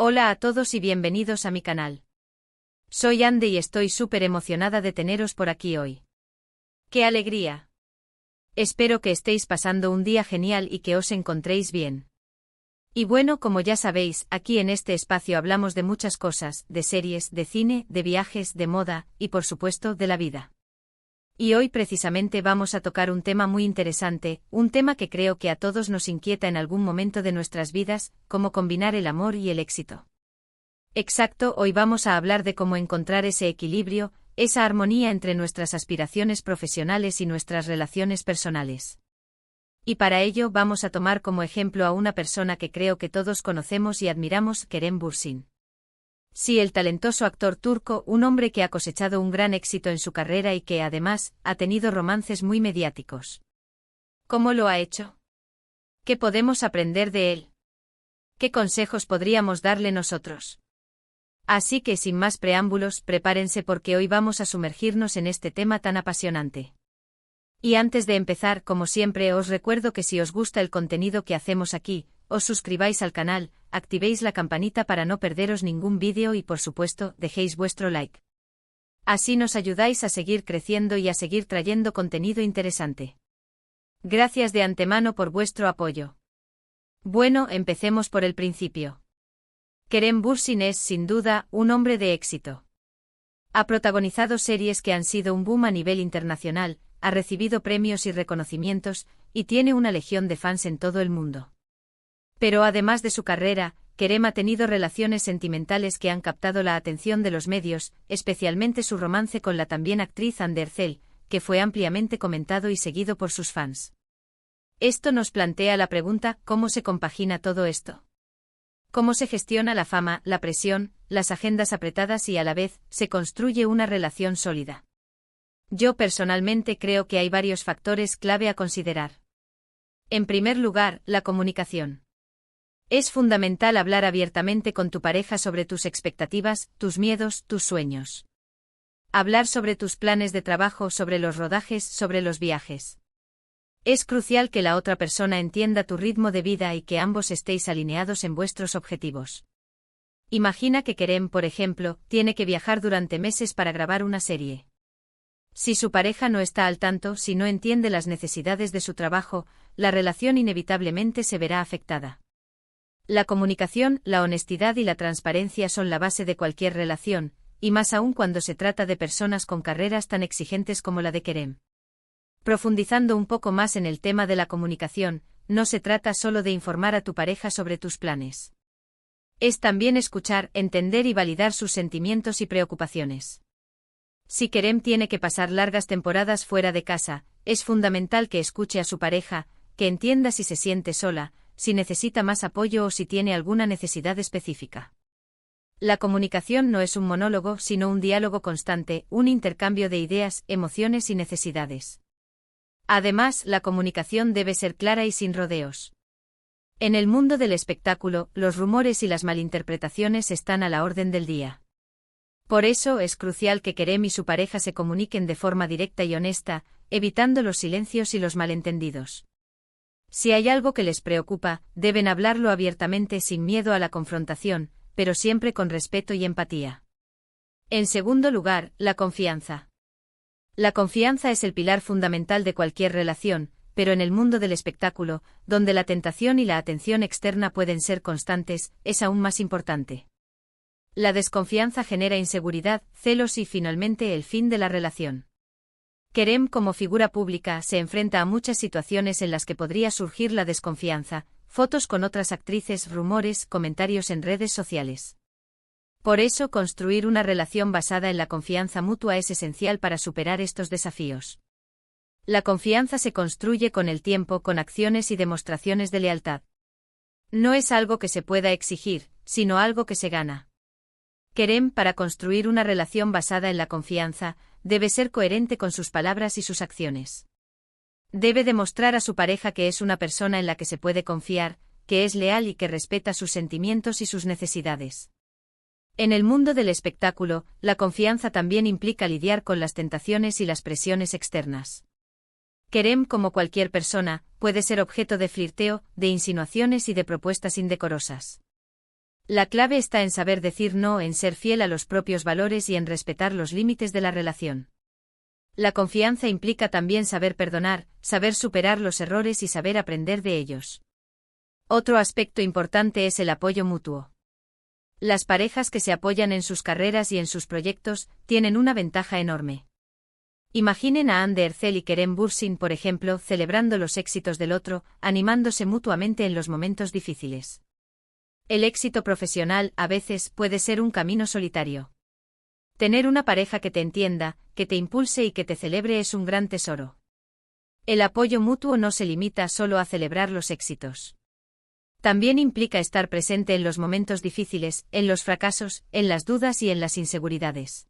Hola a todos y bienvenidos a mi canal. Soy Ande y estoy súper emocionada de teneros por aquí hoy. ¡Qué alegría! Espero que estéis pasando un día genial y que os encontréis bien. Y bueno, como ya sabéis, aquí en este espacio hablamos de muchas cosas, de series, de cine, de viajes, de moda, y por supuesto, de la vida. Y hoy precisamente vamos a tocar un tema muy interesante, un tema que creo que a todos nos inquieta en algún momento de nuestras vidas, cómo combinar el amor y el éxito. Exacto, hoy vamos a hablar de cómo encontrar ese equilibrio, esa armonía entre nuestras aspiraciones profesionales y nuestras relaciones personales. Y para ello vamos a tomar como ejemplo a una persona que creo que todos conocemos y admiramos, Kerem Bürsin. Sí, el talentoso actor turco, un hombre que ha cosechado un gran éxito en su carrera y que, además, ha tenido romances muy mediáticos. ¿Cómo lo ha hecho? ¿Qué podemos aprender de él? ¿Qué consejos podríamos darle nosotros? Así que sin más preámbulos, prepárense porque hoy vamos a sumergirnos en este tema tan apasionante. Y antes de empezar, como siempre, os recuerdo que si os gusta el contenido que hacemos aquí, os suscribáis al canal, activéis la campanita para no perderos ningún vídeo y por supuesto, dejéis vuestro like. Así nos ayudáis a seguir creciendo y a seguir trayendo contenido interesante. Gracias de antemano por vuestro apoyo. Bueno, empecemos por el principio. Kerem Bürsin es, sin duda, un hombre de éxito. Ha protagonizado series que han sido un boom a nivel internacional, ha recibido premios y reconocimientos, y tiene una legión de fans en todo el mundo. Pero además de su carrera, Kerem ha tenido relaciones sentimentales que han captado la atención de los medios, especialmente su romance con la también actriz Hande Erçel, que fue ampliamente comentado y seguido por sus fans. Esto nos plantea la pregunta, ¿cómo se compagina todo esto? ¿Cómo se gestiona la fama, la presión, las agendas apretadas y a la vez, se construye una relación sólida? Yo personalmente creo que hay varios factores clave a considerar. En primer lugar, la comunicación. Es fundamental hablar abiertamente con tu pareja sobre tus expectativas, tus miedos, tus sueños. Hablar sobre tus planes de trabajo, sobre los rodajes, sobre los viajes. Es crucial que la otra persona entienda tu ritmo de vida y que ambos estéis alineados en vuestros objetivos. Imagina que Kerem, por ejemplo, tiene que viajar durante meses para grabar una serie. Si su pareja no está al tanto, si no entiende las necesidades de su trabajo, la relación inevitablemente se verá afectada. La comunicación, la honestidad y la transparencia son la base de cualquier relación, y más aún cuando se trata de personas con carreras tan exigentes como la de Kerem. Profundizando un poco más en el tema de la comunicación, no se trata solo de informar a tu pareja sobre tus planes. Es también escuchar, entender y validar sus sentimientos y preocupaciones. Si Kerem tiene que pasar largas temporadas fuera de casa, es fundamental que escuche a su pareja, que entienda si se siente sola, si necesita más apoyo o si tiene alguna necesidad específica. La comunicación no es un monólogo, sino un diálogo constante, un intercambio de ideas, emociones y necesidades. Además, la comunicación debe ser clara y sin rodeos. En el mundo del espectáculo, los rumores y las malinterpretaciones están a la orden del día. Por eso es crucial que Kerem y su pareja se comuniquen de forma directa y honesta, evitando los silencios y los malentendidos. Si hay algo que les preocupa, deben hablarlo abiertamente sin miedo a la confrontación, pero siempre con respeto y empatía. En segundo lugar, la confianza. La confianza es el pilar fundamental de cualquier relación, pero en el mundo del espectáculo, donde la tentación y la atención externa pueden ser constantes, es aún más importante. La desconfianza genera inseguridad, celos y finalmente el fin de la relación. Kerem, como figura pública, se enfrenta a muchas situaciones en las que podría surgir la desconfianza, fotos con otras actrices, rumores, comentarios en redes sociales. Por eso, construir una relación basada en la confianza mutua es esencial para superar estos desafíos. La confianza se construye con el tiempo, con acciones y demostraciones de lealtad. No es algo que se pueda exigir, sino algo que se gana. Kerem, para construir una relación basada en la confianza, debe ser coherente con sus palabras y sus acciones. Debe demostrar a su pareja que es una persona en la que se puede confiar, que es leal y que respeta sus sentimientos y sus necesidades. En el mundo del espectáculo, la confianza también implica lidiar con las tentaciones y las presiones externas. Kerem, como cualquier persona, puede ser objeto de flirteo, de insinuaciones y de propuestas indecorosas. La clave está en saber decir no, en ser fiel a los propios valores y en respetar los límites de la relación. La confianza implica también saber perdonar, saber superar los errores y saber aprender de ellos. Otro aspecto importante es el apoyo mutuo. Las parejas que se apoyan en sus carreras y en sus proyectos tienen una ventaja enorme. Imaginen a Anne Ercel y Kerem Bürsin, por ejemplo, celebrando los éxitos del otro, animándose mutuamente en los momentos difíciles. El éxito profesional, a veces, puede ser un camino solitario. Tener una pareja que te entienda, que te impulse y que te celebre es un gran tesoro. El apoyo mutuo no se limita solo a celebrar los éxitos. También implica estar presente en los momentos difíciles, en los fracasos, en las dudas y en las inseguridades.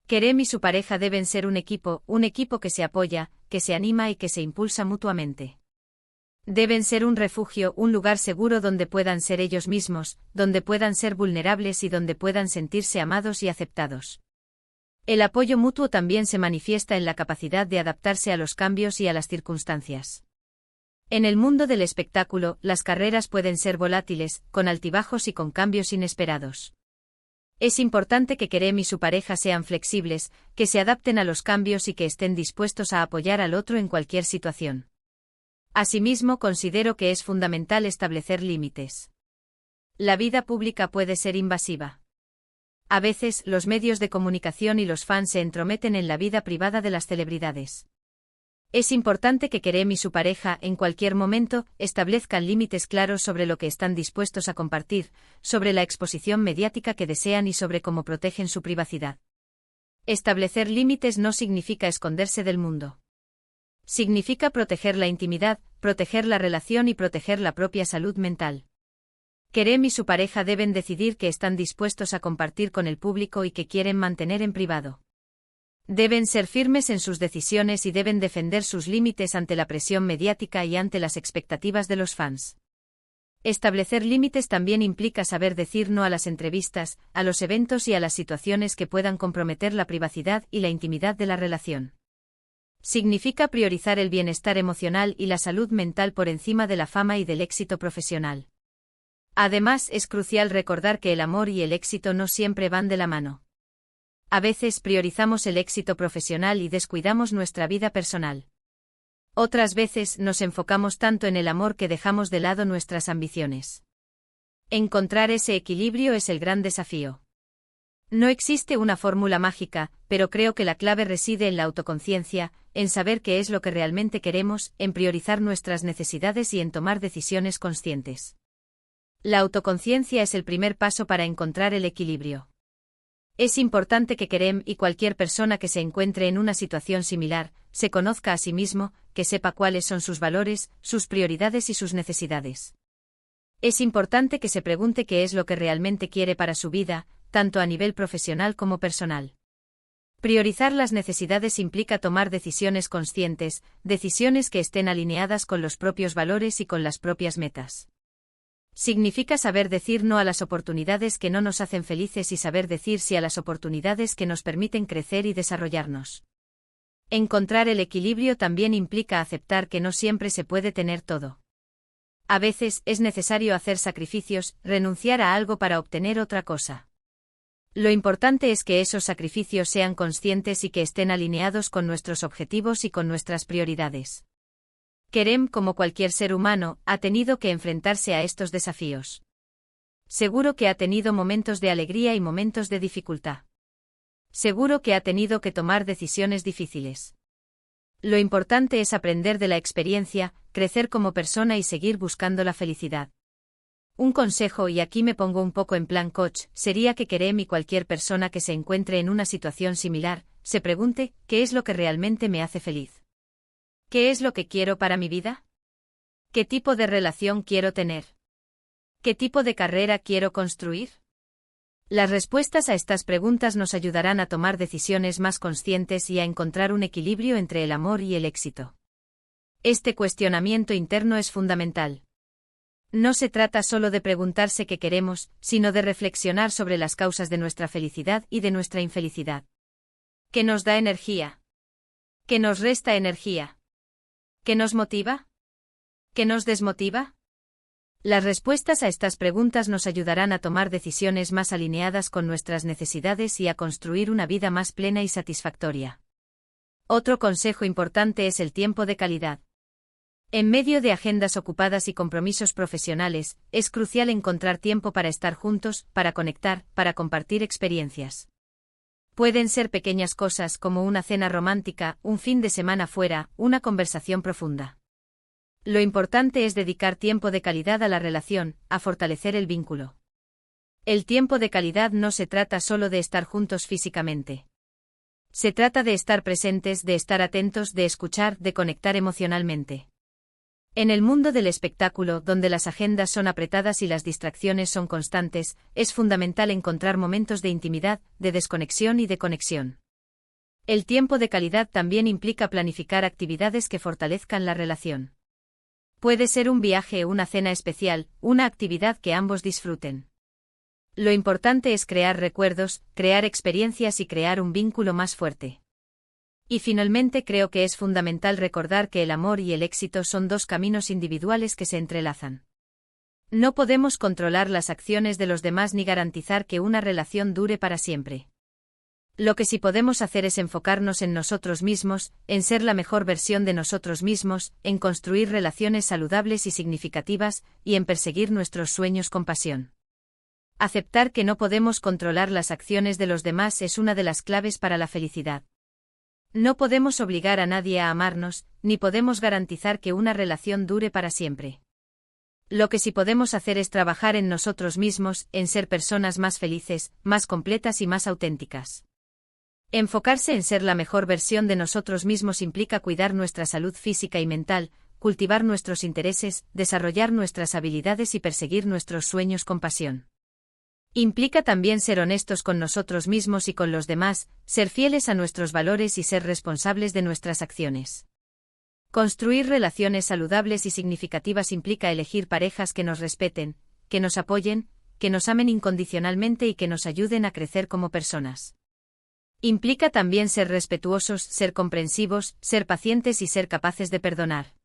Kerem y su pareja deben ser un equipo que se apoya, que se anima y que se impulsa mutuamente. Deben ser un refugio, un lugar seguro donde puedan ser ellos mismos, donde puedan ser vulnerables y donde puedan sentirse amados y aceptados. El apoyo mutuo también se manifiesta en la capacidad de adaptarse a los cambios y a las circunstancias. En el mundo del espectáculo, las carreras pueden ser volátiles, con altibajos y con cambios inesperados. Es importante que Kerem y su pareja sean flexibles, que se adapten a los cambios y que estén dispuestos a apoyar al otro en cualquier situación. Asimismo, considero que es fundamental establecer límites. La vida pública puede ser invasiva. A veces, los medios de comunicación y los fans se entrometen en la vida privada de las celebridades. Es importante que Kerem y su pareja, en cualquier momento, establezcan límites claros sobre lo que están dispuestos a compartir, sobre la exposición mediática que desean y sobre cómo protegen su privacidad. Establecer límites no significa esconderse del mundo. Significa proteger la intimidad, proteger la relación y proteger la propia salud mental. Kerem y su pareja deben decidir qué están dispuestos a compartir con el público y qué quieren mantener en privado. Deben ser firmes en sus decisiones y deben defender sus límites ante la presión mediática y ante las expectativas de los fans. Establecer límites también implica saber decir no a las entrevistas, a los eventos y a las situaciones que puedan comprometer la privacidad y la intimidad de la relación. Significa priorizar el bienestar emocional y la salud mental por encima de la fama y del éxito profesional. Además, es crucial recordar que el amor y el éxito no siempre van de la mano. A veces priorizamos el éxito profesional y descuidamos nuestra vida personal. Otras veces nos enfocamos tanto en el amor que dejamos de lado nuestras ambiciones. Encontrar ese equilibrio es el gran desafío. No existe una fórmula mágica, pero creo que la clave reside en la autoconciencia, en saber qué es lo que realmente queremos, en priorizar nuestras necesidades y en tomar decisiones conscientes. La autoconciencia es el primer paso para encontrar el equilibrio. Es importante que Kerem y cualquier persona que se encuentre en una situación similar, se conozca a sí mismo, que sepa cuáles son sus valores, sus prioridades y sus necesidades. Es importante que se pregunte qué es lo que realmente quiere para su vida, tanto a nivel profesional como personal. Priorizar las necesidades implica tomar decisiones conscientes, decisiones que estén alineadas con los propios valores y con las propias metas. Significa saber decir no a las oportunidades que no nos hacen felices y saber decir sí a las oportunidades que nos permiten crecer y desarrollarnos. Encontrar el equilibrio también implica aceptar que no siempre se puede tener todo. A veces es necesario hacer sacrificios, renunciar a algo para obtener otra cosa. Lo importante es que esos sacrificios sean conscientes y que estén alineados con nuestros objetivos y con nuestras prioridades. Kerem, como cualquier ser humano, ha tenido que enfrentarse a estos desafíos. Seguro que ha tenido momentos de alegría y momentos de dificultad. Seguro que ha tenido que tomar decisiones difíciles. Lo importante es aprender de la experiencia, crecer como persona y seguir buscando la felicidad. Un consejo, y aquí me pongo un poco en plan coach, sería que Kerem y cualquier persona que se encuentre en una situación similar, se pregunte, ¿qué es lo que realmente me hace feliz? ¿Qué es lo que quiero para mi vida? ¿Qué tipo de relación quiero tener? ¿Qué tipo de carrera quiero construir? Las respuestas a estas preguntas nos ayudarán a tomar decisiones más conscientes y a encontrar un equilibrio entre el amor y el éxito. Este cuestionamiento interno es fundamental. No se trata solo de preguntarse qué queremos, sino de reflexionar sobre las causas de nuestra felicidad y de nuestra infelicidad. ¿Qué nos da energía? ¿Qué nos resta energía? ¿Qué nos motiva? ¿Qué nos desmotiva? Las respuestas a estas preguntas nos ayudarán a tomar decisiones más alineadas con nuestras necesidades y a construir una vida más plena y satisfactoria. Otro consejo importante es el tiempo de calidad. En medio de agendas ocupadas y compromisos profesionales, es crucial encontrar tiempo para estar juntos, para conectar, para compartir experiencias. Pueden ser pequeñas cosas como una cena romántica, un fin de semana fuera, una conversación profunda. Lo importante es dedicar tiempo de calidad a la relación, a fortalecer el vínculo. El tiempo de calidad no se trata solo de estar juntos físicamente. Se trata de estar presentes, de estar atentos, de escuchar, de conectar emocionalmente. En el mundo del espectáculo, donde las agendas son apretadas y las distracciones son constantes, es fundamental encontrar momentos de intimidad, de desconexión y de conexión. El tiempo de calidad también implica planificar actividades que fortalezcan la relación. Puede ser un viaje o una cena especial, una actividad que ambos disfruten. Lo importante es crear recuerdos, crear experiencias y crear un vínculo más fuerte. Y finalmente creo que es fundamental recordar que el amor y el éxito son dos caminos individuales que se entrelazan. No podemos controlar las acciones de los demás ni garantizar que una relación dure para siempre. Lo que sí podemos hacer es enfocarnos en nosotros mismos, en ser la mejor versión de nosotros mismos, en construir relaciones saludables y significativas, y en perseguir nuestros sueños con pasión. Aceptar que no podemos controlar las acciones de los demás es una de las claves para la felicidad. No podemos obligar a nadie a amarnos, ni podemos garantizar que una relación dure para siempre. Lo que sí podemos hacer es trabajar en nosotros mismos, en ser personas más felices, más completas y más auténticas. Enfocarse en ser la mejor versión de nosotros mismos implica cuidar nuestra salud física y mental, cultivar nuestros intereses, desarrollar nuestras habilidades y perseguir nuestros sueños con pasión. Implica también ser honestos con nosotros mismos y con los demás, ser fieles a nuestros valores y ser responsables de nuestras acciones. Construir relaciones saludables y significativas implica elegir parejas que nos respeten, que nos apoyen, que nos amen incondicionalmente y que nos ayuden a crecer como personas. Implica también ser respetuosos, ser comprensivos, ser pacientes y ser capaces de perdonar.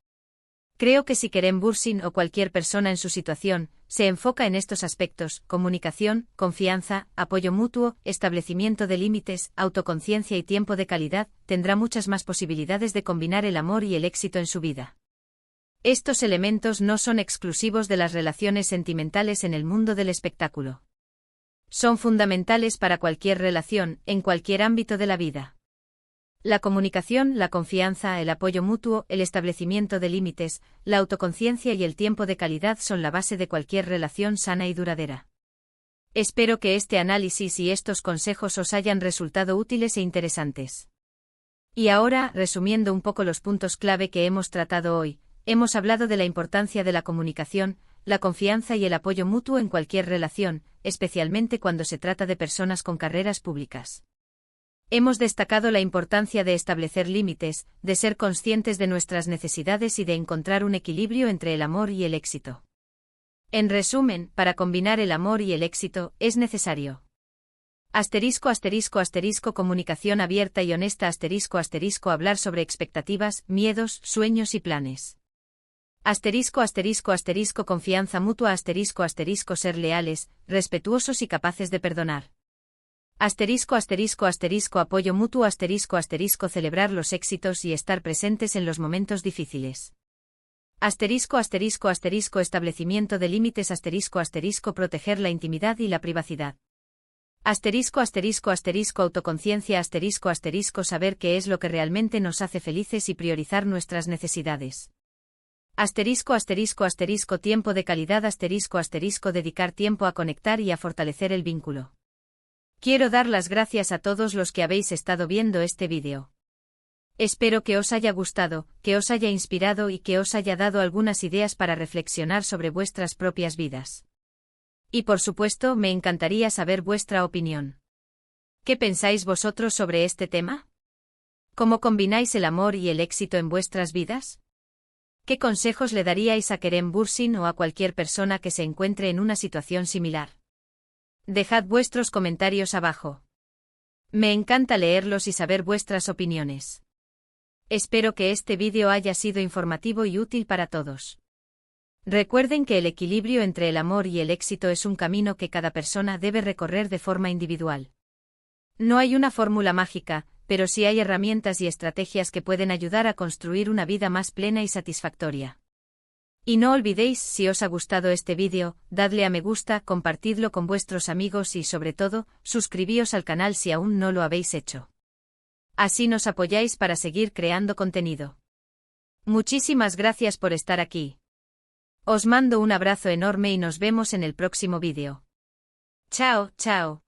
Creo que si Kerem Bürsin o cualquier persona en su situación se enfoca en estos aspectos: comunicación, confianza, apoyo mutuo, establecimiento de límites, autoconciencia y tiempo de calidad, tendrá muchas más posibilidades de combinar el amor y el éxito en su vida. Estos elementos no son exclusivos de las relaciones sentimentales en el mundo del espectáculo. Son fundamentales para cualquier relación, en cualquier ámbito de la vida. La comunicación, la confianza, el apoyo mutuo, el establecimiento de límites, la autoconciencia y el tiempo de calidad son la base de cualquier relación sana y duradera. Espero que este análisis y estos consejos os hayan resultado útiles e interesantes. Y ahora, resumiendo un poco los puntos clave que hemos tratado hoy, hemos hablado de la importancia de la comunicación, la confianza y el apoyo mutuo en cualquier relación, especialmente cuando se trata de personas con carreras públicas. Hemos destacado la importancia de establecer límites, de ser conscientes de nuestras necesidades y de encontrar un equilibrio entre el amor y el éxito. En resumen, para combinar el amor y el éxito, es necesario: comunicación abierta y honesta, hablar sobre expectativas, miedos, sueños y planes. Confianza mutua, ser leales, respetuosos y capaces de perdonar. Apoyo mutuo, celebrar los éxitos y estar presentes en los momentos difíciles. Establecimiento de límites, proteger la intimidad y la privacidad. Autoconciencia, saber qué es lo que realmente nos hace felices y priorizar nuestras necesidades. Tiempo de calidad, dedicar tiempo a conectar y a fortalecer el vínculo. Quiero dar las gracias a todos los que habéis estado viendo este vídeo. Espero que os haya gustado, que os haya inspirado y que os haya dado algunas ideas para reflexionar sobre vuestras propias vidas. Y por supuesto, me encantaría saber vuestra opinión. ¿Qué pensáis vosotros sobre este tema? ¿Cómo combináis el amor y el éxito en vuestras vidas? ¿Qué consejos le daríais a Kerem Bürsin o a cualquier persona que se encuentre en una situación similar? Dejad vuestros comentarios abajo. Me encanta leerlos y saber vuestras opiniones. Espero que este vídeo haya sido informativo y útil para todos. Recuerden que el equilibrio entre el amor y el éxito es un camino que cada persona debe recorrer de forma individual. No hay una fórmula mágica, pero sí hay herramientas y estrategias que pueden ayudar a construir una vida más plena y satisfactoria. Y no olvidéis, si os ha gustado este vídeo, dadle a me gusta, compartidlo con vuestros amigos y sobre todo, suscribíos al canal si aún no lo habéis hecho. Así nos apoyáis para seguir creando contenido. Muchísimas gracias por estar aquí. Os mando un abrazo enorme y nos vemos en el próximo vídeo. Chao, chao.